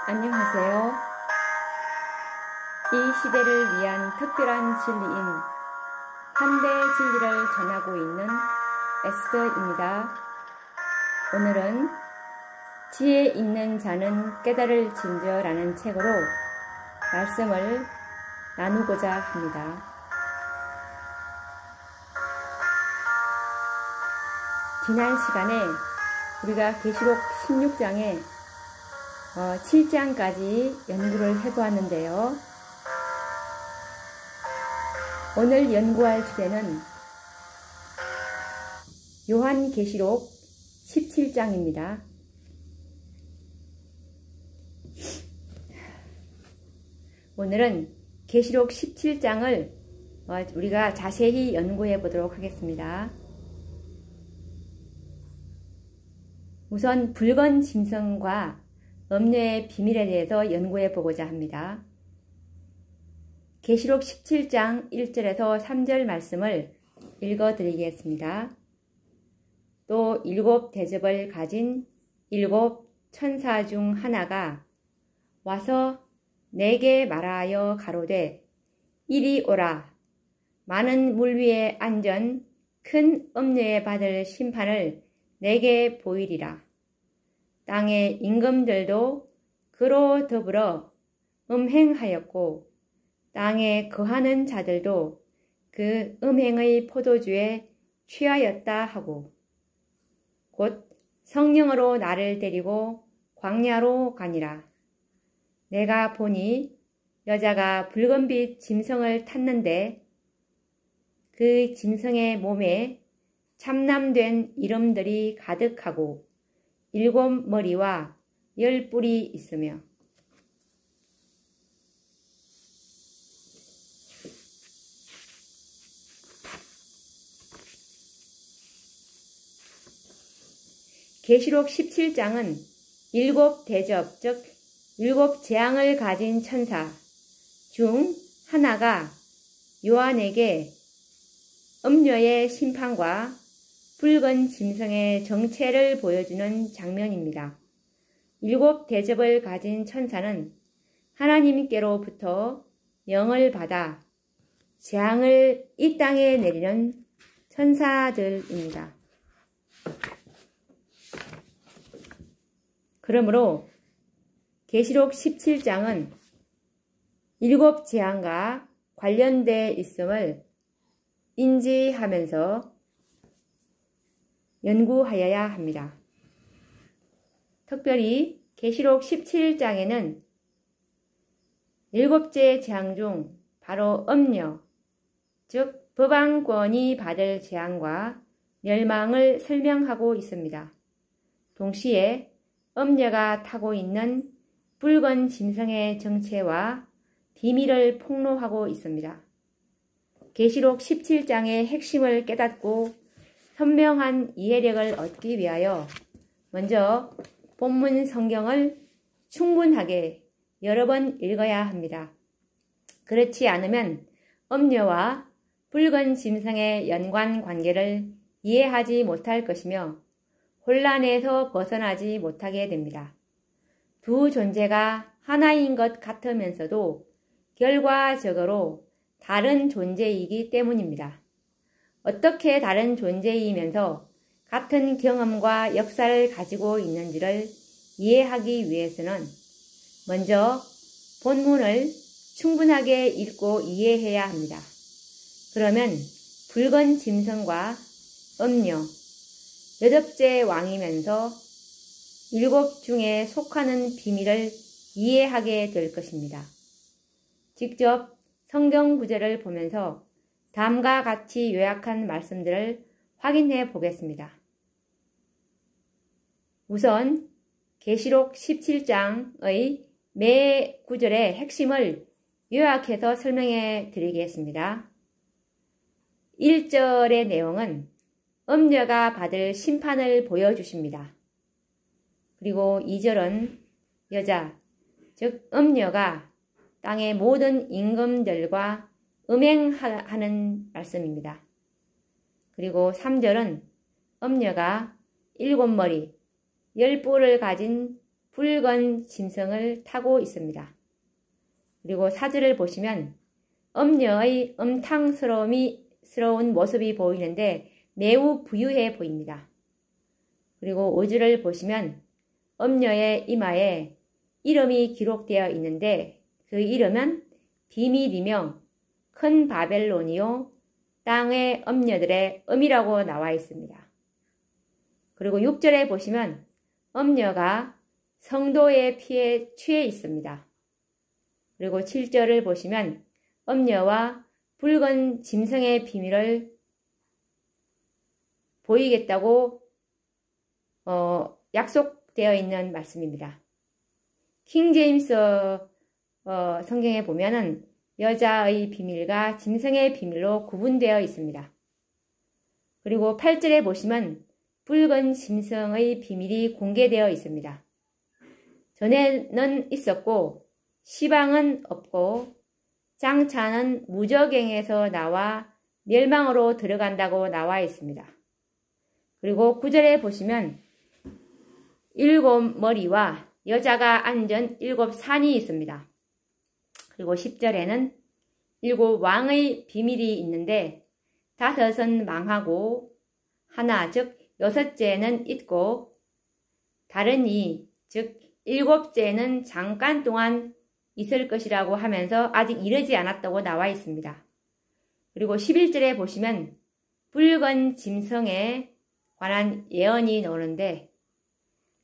안녕하세요. 이 시대를 위한 특별한 진리인 한대 진리를 전하고 있는 에스더입니다. 오늘은 지혜 있는 자는 깨달을 진저라는 책으로 말씀을 나누고자 합니다. 지난 시간에 우리가 계시록 16장에 7장까지 연구를 해보았는데요. 오늘 연구할 주제는 요한계시록 17장입니다. 오늘은 계시록 17장을 우리가 자세히 연구해 보도록 하겠습니다. 우선 붉은 짐승과 음녀의 비밀에 대해서 연구해 보고자 합니다. 계시록 17장 1절에서 3절 말씀을 읽어 드리겠습니다. 또 7 대접을 가진 7 천사 중 하나가 와서 내게 말하여 가로되 이리 오라. 많은 물 위에 앉은 큰 음녀에 받을 심판을 내게 보이리라. 땅의 임금들도 그로 더불어 음행하였고 땅에 거하는 자들도 그 음행의 포도주에 취하였다 하고 곧 성령으로 나를 데리고 광야로 가니라. 내가 보니 여자가 붉은빛 짐승을 탔는데 그 짐승의 몸에 참남된 이름들이 가득하고 7 머리와 10 뿔이 있으며 계시록 17장은 7 대접, 즉 7 재앙을 가진 천사 중 하나가 요한에게 음녀의 심판과 붉은 짐승의 정체를 보여주는 장면입니다. 7 대접을 가진 천사는 하나님께로부터 영을 받아 재앙을 이 땅에 내리는 천사들입니다. 그러므로 계시록 17장은 7 재앙과 관련되어 있음을 인지하면서 연구하여야 합니다. 특별히 계시록 17장에는 7째 재앙 중 바로 음녀, 즉 법왕권이 받을 재앙과 멸망을 설명하고 있습니다. 동시에 음녀가 타고 있는 붉은 짐승의 정체와 비밀을 폭로하고 있습니다. 계시록 17장의 핵심을 깨닫고 선명한 이해력을 얻기 위하여 먼저 본문 성경을 충분하게 여러 번 읽어야 합니다. 그렇지 않으면 음녀와 붉은 짐승의 연관 관계를 이해하지 못할 것이며 혼란에서 벗어나지 못하게 됩니다. 두 존재가 하나인 것 같으면서도 결과적으로 다른 존재이기 때문입니다. 어떻게 다른 존재이면서 같은 경험과 역사를 가지고 있는지를 이해하기 위해서는 먼저 본문을 충분하게 읽고 이해해야 합니다. 그러면 붉은 짐승과 음녀, 8째 왕이면서 7 중에 속하는 비밀을 이해하게 될 것입니다. 직접 성경 구절을 보면서 다음과 같이 요약한 말씀들을 확인해 보겠습니다. 우선 계시록 17장의 매 구절의 핵심을 요약해서 설명해 드리겠습니다. 1절의 내용은 음녀가 받을 심판을 보여주십니다. 그리고 2절은 여자, 즉 음녀가 땅의 모든 임금들과 음행하는 말씀입니다. 그리고 3절은 음녀가 7 머리, 10 뿔을 가진 붉은 짐승을 타고 있습니다. 그리고 사주를 보시면 음녀의 음탕스러운 모습이 보이는데 매우 부유해 보입니다. 그리고 오주를 보시면 음녀의 이마에 이름이 기록되어 있는데 그 이름은 비밀이며 큰 바벨론이요 땅의 음녀들의 음이라고 나와 있습니다. 그리고 6절에 보시면 음녀가 성도의 피에 취해 있습니다. 그리고 7절을 보시면 음녀와 붉은 짐승의 비밀을 보이겠다고 약속되어 있는 말씀입니다. 킹제임스 성경에 보면은 여자의 비밀과 짐승의 비밀로 구분되어 있습니다. 그리고 8절에 보시면 붉은 짐승의 비밀이 공개되어 있습니다. 전에는 있었고 시방은 없고 장차는 무저갱에서 나와 멸망으로 들어간다고 나와 있습니다. 그리고 9절에 보시면 7 머리와 여자가 앉은 7 산이 있습니다. 그리고 10절에는 7 왕의 비밀이 있는데 5은 망하고 하나 즉 6째는 있고 다른 즉 7째는 잠깐 동안 있을 것이라고 하면서 아직 이르지 않았다고 나와 있습니다. 그리고 11절에 보시면 붉은 짐승에 관한 예언이 나오는데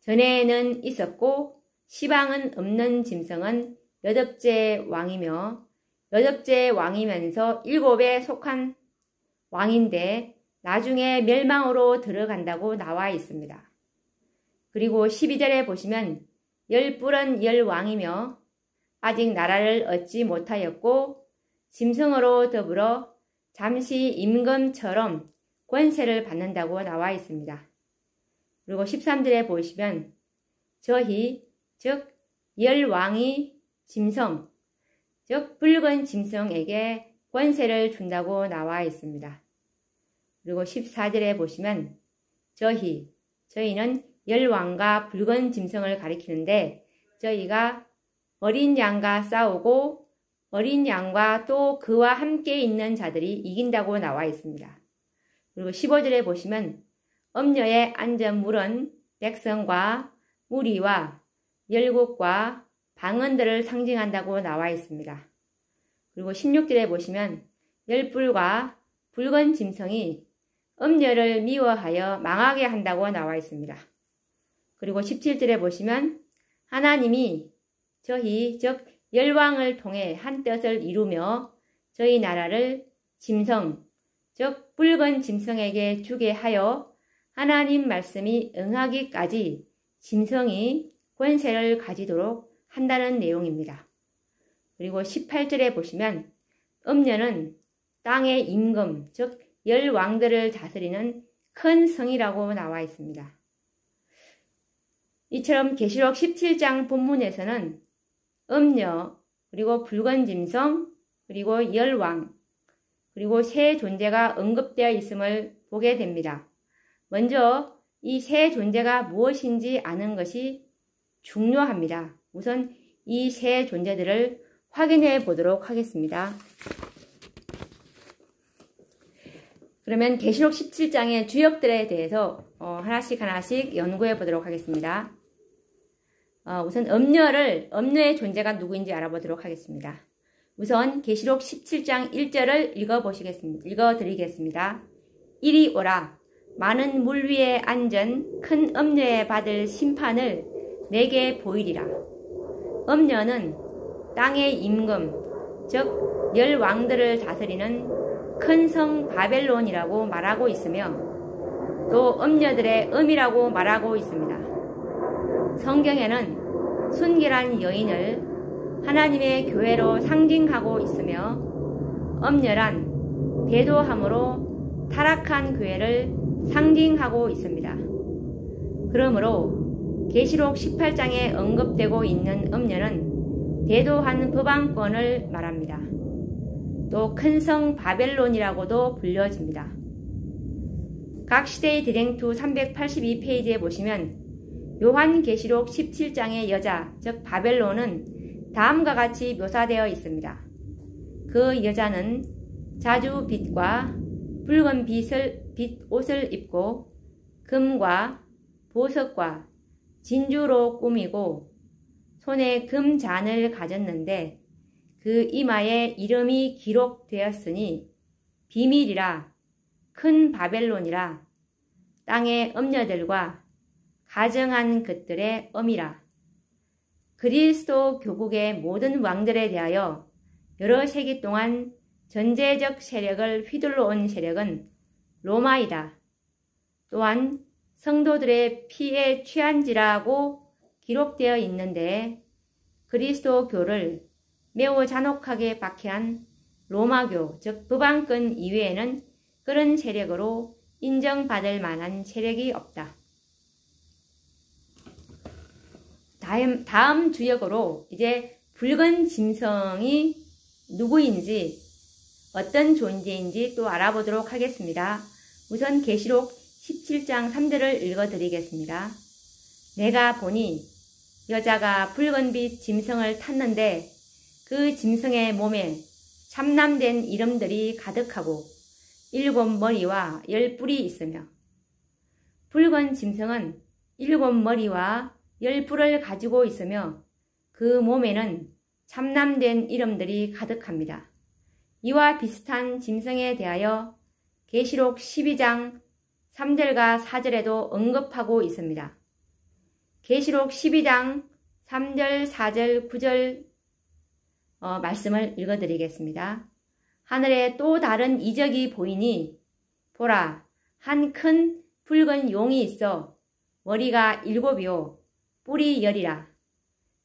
전에는 있었고 시방은 없는 짐승은 8째 왕이며 8째 왕이면서 7에 속한 왕인데 나중에 멸망으로 들어간다고 나와 있습니다. 그리고 12절에 보시면 10뿔은 10왕이며 아직 나라를 얻지 못하였고 짐승으로 더불어 잠시 임금처럼 권세를 받는다고 나와 있습니다. 그리고 13절에 보시면 저희 즉 10왕이 짐승 즉 붉은 짐승에게 권세를 준다고 나와 있습니다. 그리고 14절에 보시면 저희는 10왕과 붉은 짐승을 가리키는데 저희가 어린 양과 싸우고 어린 양과 또 그와 함께 있는 자들이 이긴다고 나와 있습니다. 그리고 15절에 보시면 음녀에 앉은 물은 백성과 무리와 열국과 방언들을 상징한다고 나와 있습니다. 그리고 16절에 보시면 10뿔과 붉은 짐승이 음녀를 미워하여 망하게 한다고 나와 있습니다. 그리고 17절에 보시면 하나님이 저희 즉 10왕을 통해 한 뜻을 이루며 저희 나라를 짐승 즉 붉은 짐승에게 주게 하여 하나님 말씀이 응하기까지 짐승이 권세를 가지도록 한다는 내용입니다. 그리고 18절에 보시면 음녀는 땅의 임금 즉 10왕들을 다스리는 큰 성이라고 나와 있습니다. 이처럼 계시록 17장 본문에서는 음녀 그리고 붉은 짐승 그리고 10왕 그리고 세 존재가 언급되어 있음을 보게 됩니다. 먼저 이 세 존재가 무엇인지 아는 것이 중요합니다. 우선 이 세 존재들을 확인해 보도록 하겠습니다. 그러면 계시록 17장의 주역들에 대해서 하나씩 연구해 보도록 하겠습니다. 우선 음녀의 존재가 누구인지 알아보도록 하겠습니다. 우선 계시록 17장 1절을 읽어드리겠습니다. 이리 오라. 많은 물 위에 앉은 큰 음녀에 받을 심판을 내게 보이리라. 음녀는 땅의 임금, 즉 10왕들을 다스리는 큰 성 바벨론이라고 말하고 있으며 또 음녀들의 음이라고 말하고 있습니다. 성경에는 순결한 여인을 하나님의 교회로 상징하고 있으며 음녀란 배도함으로 타락한 교회를 상징하고 있습니다. 그러므로 계시록 18장에 언급되고 있는 음녀는 배도한 법왕권을 말합니다. 또 큰 성 바벨론이라고도 불려집니다. 각 시대의 드랭투 382페이지에 보시면 요한계시록 17장의 여자, 즉 바벨론은 다음과 같이 묘사되어 있습니다. 그 여자는 자주 빛과 붉은 빛 옷을 입고 금과 보석과 진주로 꾸미고 손에 금 잔을 가졌는데 그 이마에 이름이 기록되었으니 비밀이라 큰 바벨론이라 땅의 음녀들과 가증한 것들의 엄이라. 그리스도 교국의 모든 왕들에 대하여 여러 세기 동안 전제적 세력을 휘둘러 온 세력은 로마이다. 또한 성도들의 피에 취한지라고 기록되어 있는데 그리스도 교를 매우 잔혹하게 박해한 로마교, 즉 북왕권 이외에는 그런 세력으로 인정받을 만한 세력이 없다. 다음 주역으로 이제 붉은 짐승이 누구인지 어떤 존재인지 또 알아보도록 하겠습니다. 우선 계시록 17장 3절을 읽어드리겠습니다. 내가 보니 여자가 붉은 빛 짐승을 탔는데 그 짐승의 몸에 참남된 이름들이 가득하고 7 머리와 10 뿔이 있으며 붉은 짐승은 7 머리와 10 뿔을 가지고 있으며 그 몸에는 참남된 이름들이 가득합니다. 이와 비슷한 짐승에 대하여 계시록 12장 3절과 4절에도 언급하고 있습니다. 계시록 12장 3절, 4절, 9절 말씀을 읽어드리겠습니다. 하늘에 또 다른 이적이 보이니 보라, 한 큰 붉은 용이 있어 머리가 7이요 뿔이 10이라.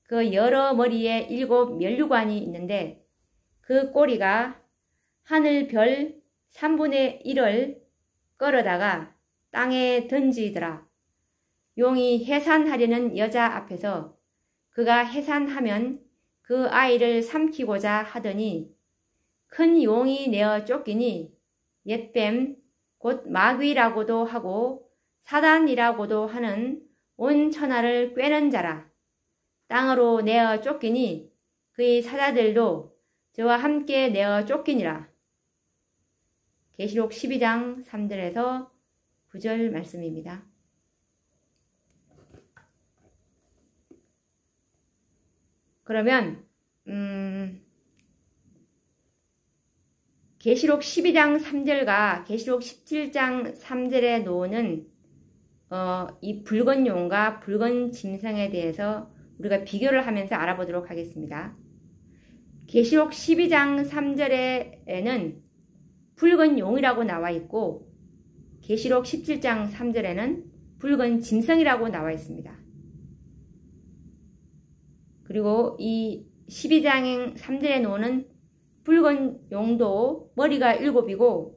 그 여러 머리에 7 면류관이 있는데 그 꼬리가 하늘 별 3분의 1을 끌어다가 땅에 던지더라. 용이 해산하려는 여자 앞에서 그가 해산하면 그 아이를 삼키고자 하더니 큰 용이 내어 쫓기니 옛뱀 곧 마귀라고도 하고 사단이라고도 하는 온 천하를 꿰는 자라. 땅으로 내어 쫓기니 그의 사자들도 저와 함께 내어 쫓기니라. 계시록 12장 3절에서 9절 말씀입니다. 그러면 계시록 12장 3절과 계시록 17장 3절에 놓는 이 붉은 용과 붉은 짐승에 대해서 우리가 비교를 하면서 알아보도록 하겠습니다. 계시록 12장 3절에는 붉은 용이라고 나와 있고 계시록 17장 3절에는 붉은 짐승이라고 나와 있습니다. 그리고 이 12장 3절에 놓는 붉은 용도 머리가 7이고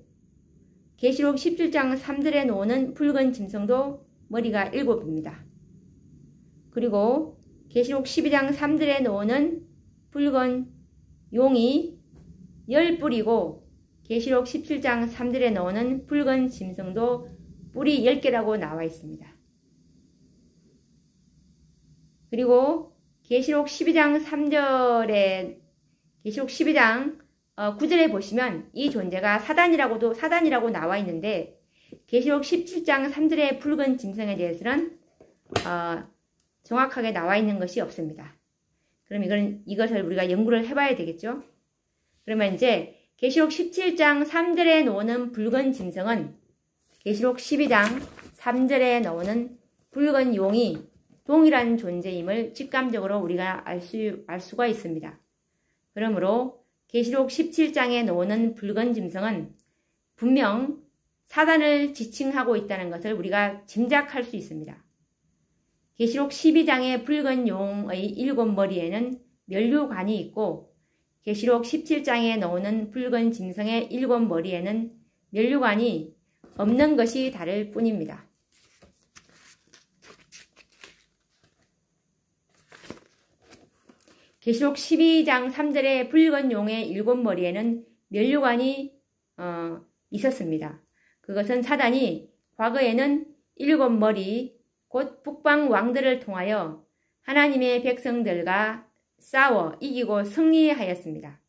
계시록 17장 3절에 놓는 붉은 짐승도 머리가 7입니다. 그리고 계시록 12장 3절에 놓는 붉은 용이 10뿔이고 계시록 17장 3절에 나오는 붉은 짐승도 뿔이 10개라고 나와 있습니다. 그리고 계시록 12장 3절에 계시록 12장 9절에 보시면 이 존재가 사단이라고 나와 있는데 계시록 17장 3절의 붉은 짐승에 대해서는 정확하게 나와 있는 것이 없습니다. 그럼 이것을 우리가 연구를 해봐야 되겠죠? 그러면 이제 계시록 17장 3절에 나오는 붉은 짐승은 계시록 12장 3절에 나오는 붉은 용이 동일한 존재임을 직감적으로 우리가 알 수가 있습니다. 그러므로 계시록 17장에 나오는 붉은 짐승은 분명 사단을 지칭하고 있다는 것을 우리가 짐작할 수 있습니다. 계시록 12장의 붉은 용의 7 머리에는 면류관이 있고 계시록 17장에 나오는 붉은 짐승의 7 머리에는 면류관이 없는 것이 다를 뿐입니다. 계시록 12장 3절의 붉은 용의 7 머리에는 면류관이 있었습니다. 그것은 사단이 과거에는 7 머리 곧 북방 왕들을 통하여 하나님의 백성들과 싸워 이기고 승리하였습니다.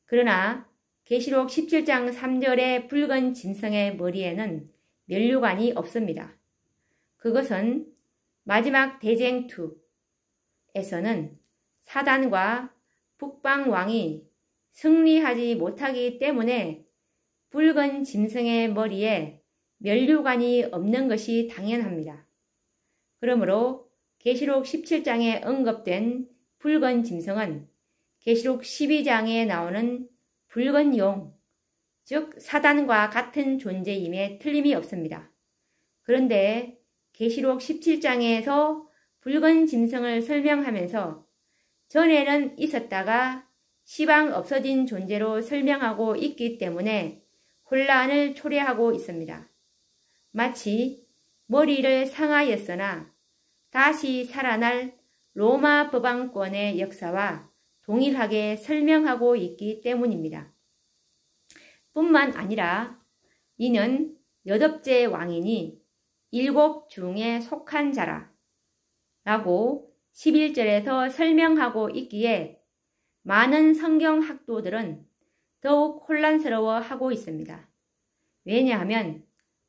그러나 계시록 17장 3절의 붉은 짐승의 머리에는 면류관이 없습니다. 그것은 마지막 대쟁투에서는 사단과 북방 왕이 승리하지 못하기 때문에 붉은 짐승의 머리에 면류관이 없는 것이 당연합니다. 그러므로 계시록 17장에 언급된 붉은 짐승은 계시록 12장에 나오는 붉은 용, 즉 사단과 같은 존재임에 틀림이 없습니다. 그런데 계시록 17장에서 붉은 짐승을 설명하면서 전에는 있었다가 시방 없어진 존재로 설명하고 있기 때문에 혼란을 초래하고 있습니다. 마치 머리를 상하였으나 다시 살아날 로마 법왕권의 역사와 동일하게 설명하고 있기 때문입니다. 뿐만 아니라 이는 여덟째 왕이니 일곱 중에 속한 자라 라고 11절에서 설명하고 있기에 많은 성경 학도들은 더욱 혼란스러워하고 있습니다. 왜냐하면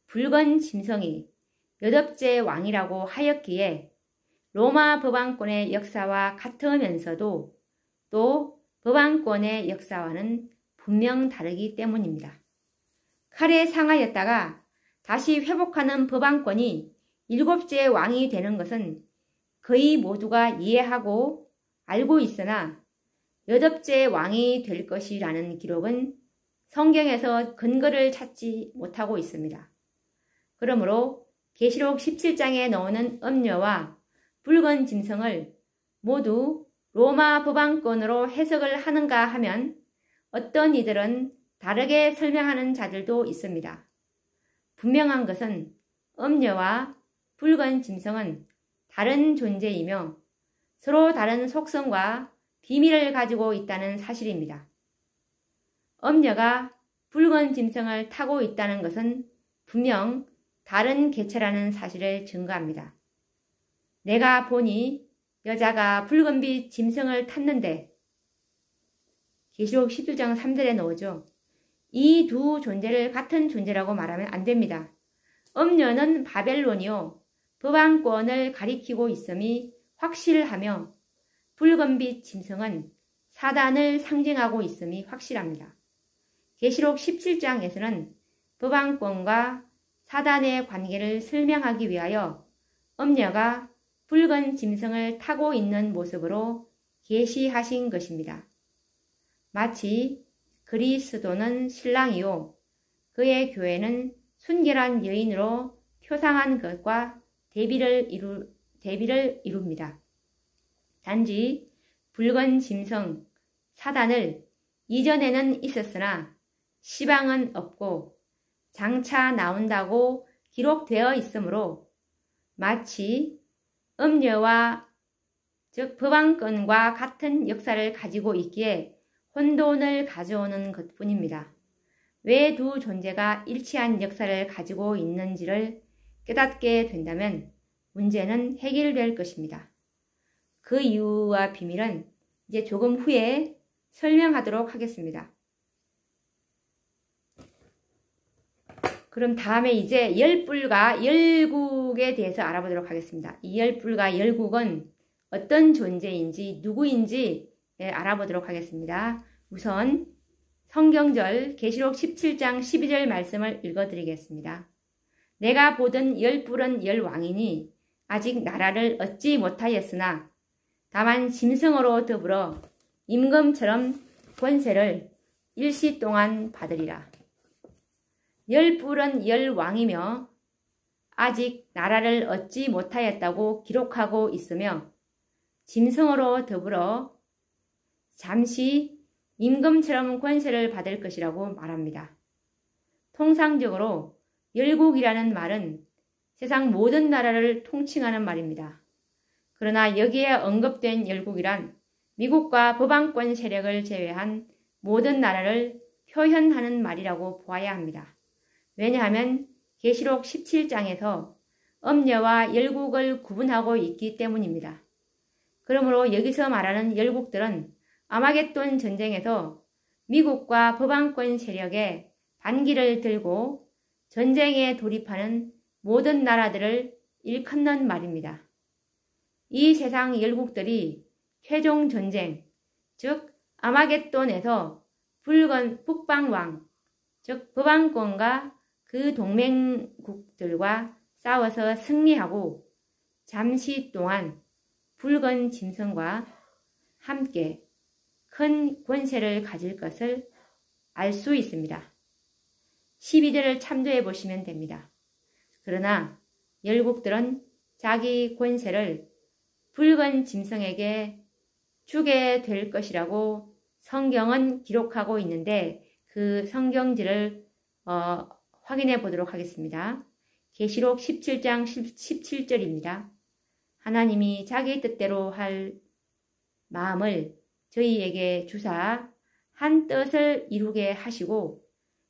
붉은 짐승이 여덟째 왕이라고 하였기에 로마 법왕권의 역사와 같으면서도 또 법왕권의 역사와는 분명 다르기 때문입니다. 칼에 상하였다가 다시 회복하는 법왕권이 일곱째 왕이 되는 것은 거의 모두가 이해하고 알고 있으나 여덟째 왕이 될 것이라는 기록은 성경에서 근거를 찾지 못하고 있습니다. 그러므로 계시록 17장에 나오는 음녀와 붉은 짐승을 모두 로마 법왕권으로 해석을 하는가 하면 어떤 이들은 다르게 설명하는 자들도 있습니다. 분명한 것은 음녀와 붉은 짐승은 다른 존재이며 서로 다른 속성과 비밀을 가지고 있다는 사실입니다. 음녀가 붉은 짐승을 타고 있다는 것은 분명 다른 개체라는 사실을 증거합니다. 내가 보니 여자가 붉은빛 짐승을 탔는데 계시록 17장 3절에 나오죠. 이 두 존재를 같은 존재라고 말하면 안 됩니다. 음녀는 바벨론이요 법왕권을 가리키고 있음이 확실하며 붉은빛 짐승은 사단을 상징하고 있음이 확실합니다. 계시록 17장에서는 법왕권과 사단의 관계를 설명하기 위하여 음녀가 붉은 짐승을 타고 있는 모습으로 계시하신 것입니다. 마치 그리스도는 신랑이요 그의 교회는 순결한 여인으로 표상한 것과 대비를 이룹니다. 단지 붉은 짐승, 사단을 이전에는 있었으나 시방은 없고 장차 나온다고 기록되어 있으므로 마치 음녀와 즉 법왕권과 같은 역사를 가지고 있기에 혼돈을 가져오는 것뿐입니다. 왜 두 존재가 일치한 역사를 가지고 있는지를 깨닫게 된다면 문제는 해결될 것입니다. 그 이유와 비밀은 이제 조금 후에 설명하도록 하겠습니다. 그럼 다음에 이제 열불과 열국에 대해서 알아보도록 하겠습니다. 이 열불과 열국은 어떤 존재인지 누구인지 알아보도록 하겠습니다. 우선 성경절 계시록 17장 12절 말씀을 읽어드리겠습니다. 내가 보던 열불은 열왕이니 아직 나라를 얻지 못하였으나 다만 짐승으로 더불어 임금처럼 권세를 일시 동안 받으리라. 열불은 열왕이며 아직 나라를 얻지 못하였다고 기록하고 있으며 짐승으로 더불어 잠시 임금처럼 권세를 받을 것이라고 말합니다. 통상적으로 열국이라는 말은 세상 모든 나라를 통칭하는 말입니다. 그러나 여기에 언급된 열국이란 미국과 법왕권 세력을 제외한 모든 나라를 표현하는 말이라고 보아야 합니다. 왜냐하면 계시록 17장에서 음녀와 열국을 구분하고 있기 때문입니다. 그러므로 여기서 말하는 열국들은 아마겟돈 전쟁에서 미국과 서방권 세력의 반기를 들고 전쟁에 돌입하는 모든 나라들을 일컫는 말입니다. 이 세상 열국들이 최종 전쟁, 즉 아마겟돈에서 북방왕, 즉 서방권과 그 동맹국들과 싸워서 승리하고 잠시 동안 붉은 짐승과 함께 큰 권세를 가질 것을 알 수 있습니다. 12절을 참조해 보시면 됩니다. 그러나 열국들은 자기 권세를 붉은 짐승에게 주게 될 것이라고 성경은 기록하고 있는데 그 성경지를 확인해 보도록 하겠습니다. 계시록 17장 17절입니다. 하나님이 자기 뜻대로 할 마음을 저희에게 주사 한 뜻을 이루게 하시고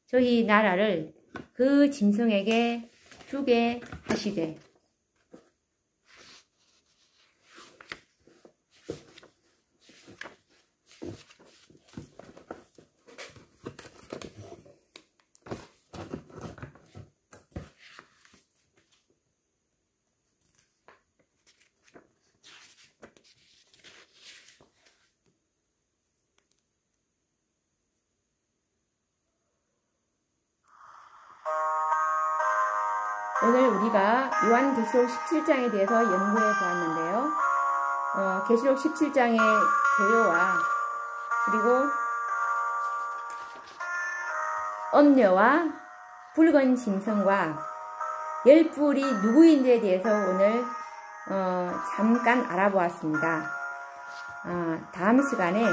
저희 나라를 그 짐승에게 주게 하시되 오늘 우리가 요한계시록 17장에 대해서 연구해 보았는데요. 계시록 17장의 개요와 그리고 음녀와 붉은 짐승과 열뿔이 누구인지에 대해서 오늘 잠깐 알아보았습니다. 다음 시간에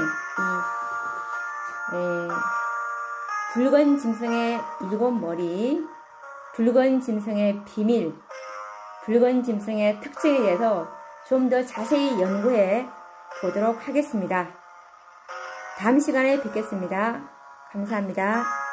붉은 짐승의 7머리, 붉은 짐승의 비밀, 붉은 짐승의 특징에 대해서 좀 더 자세히 연구해 보도록 하겠습니다. 다음 시간에 뵙겠습니다. 감사합니다.